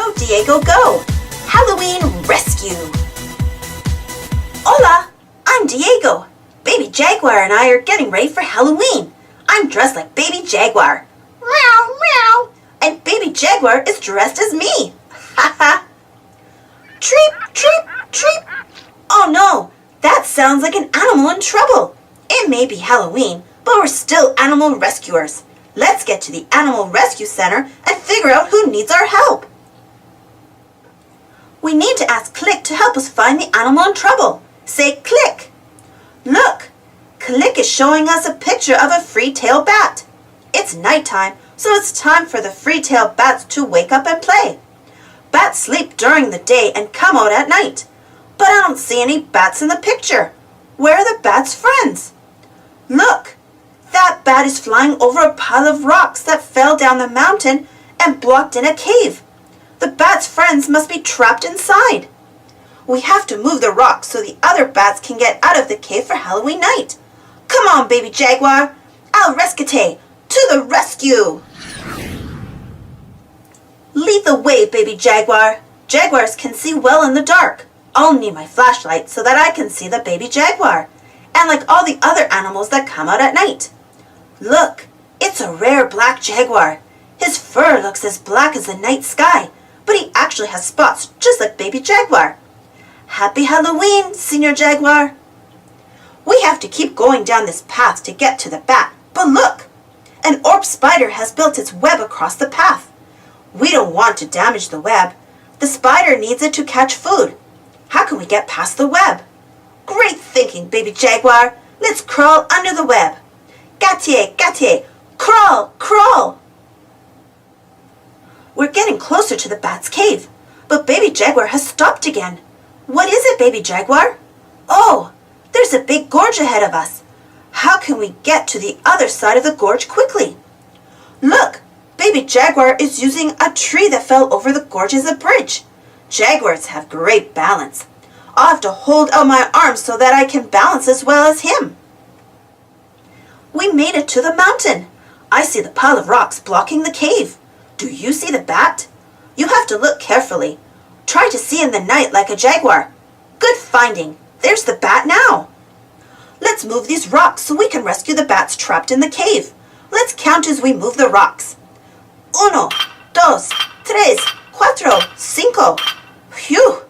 Go, Diego, go! Halloween rescue! Hola! I'm Diego. Baby Jaguar and I are getting ready for Halloween. I'm dressed like Baby Jaguar. Meow, meow! And Baby Jaguar is dressed as me. Ha ha! Treep, treep, treep! Oh no! That sounds like an animal in trouble. It may be Halloween, but we're still animal rescuers. Let's get to the Animal Rescue Center and figure out who needs our help. We need to ask Click to help us find the animal in trouble. Say Click. Look, Click is showing us a picture of a free-tailed bat. It's nighttime, so it's time for the free-tailed bats to wake up and play. Bats sleep during the day and come out at night. But I don't see any bats in the picture. Where are the bats' friends? Look, that bat is flying over a pile of rocks that fell down the mountain and blocked in a cave. The bat's friends must be trapped inside. We have to move the rocks so the other bats can get out of the cave for Halloween night. Come on, Baby Jaguar. Al rescate, to the rescue. Lead the way, Baby Jaguar. Jaguars can see well in the dark. I'll need my flashlight so that I can see the Baby Jaguar, and like all the other animals that come out at night. Look, it's a rare black jaguar. His fur looks as black as the night sky, but he actually has spots just like Baby Jaguar. Happy Halloween, Senior Jaguar. We have to keep going down this path to get to the bat, but look, an orb spider has built its web across the path. We don't want to damage the web. The spider needs it to catch food. How can we get past the web? Great thinking, Baby Jaguar. Let's crawl under the web. Gatier, gatier, crawl, crawl. We're getting closer to the bat's cave, but Baby Jaguar has stopped again. What is it, Baby Jaguar? Oh, there's a big gorge ahead of us. How can we get to the other side of the gorge quickly? Look, Baby Jaguar is using a tree that fell over the gorge as a bridge. Jaguars have great balance. I'll have to hold out my arms so that I can balance as well as him. We made it to the mountain. I see the pile of rocks blocking the cave. Do you see the bat? You have to look carefully. Try to see in the night like a jaguar. Good finding. There's the bat now. Let's move these rocks so we can rescue the bats trapped in the cave. Let's count as we move the rocks. 1, 2, 3, 4, 5. Phew!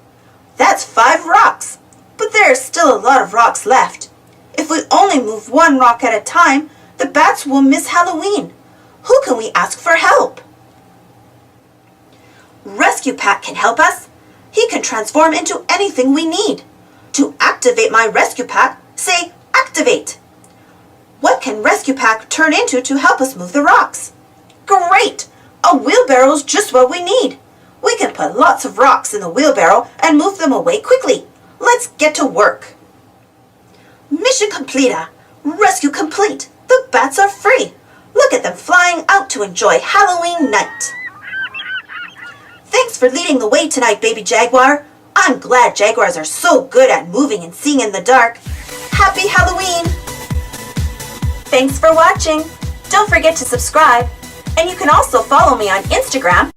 That's 5 rocks. But there are still a lot of rocks left. If we only move one rock at a time, the bats will miss Halloween. Who can we ask for help? Rescue Pack can help us. He can transform into anything we need. To activate my Rescue Pack, say activate. What can Rescue Pack turn into to help us move the rocks? Great! A wheelbarrow is just what we need. We can put lots of rocks in the wheelbarrow and move them away quickly. Let's get to work. Mission completa. Rescue complete. The bats are free. Look at them flying out to enjoy Halloween night. Thanks for leading the way tonight, Baby Jaguar. I'm glad jaguars are so good at moving and seeing in the dark. Happy Halloween! Thanks for watching. Don't forget to subscribe. And you can also follow me on Instagram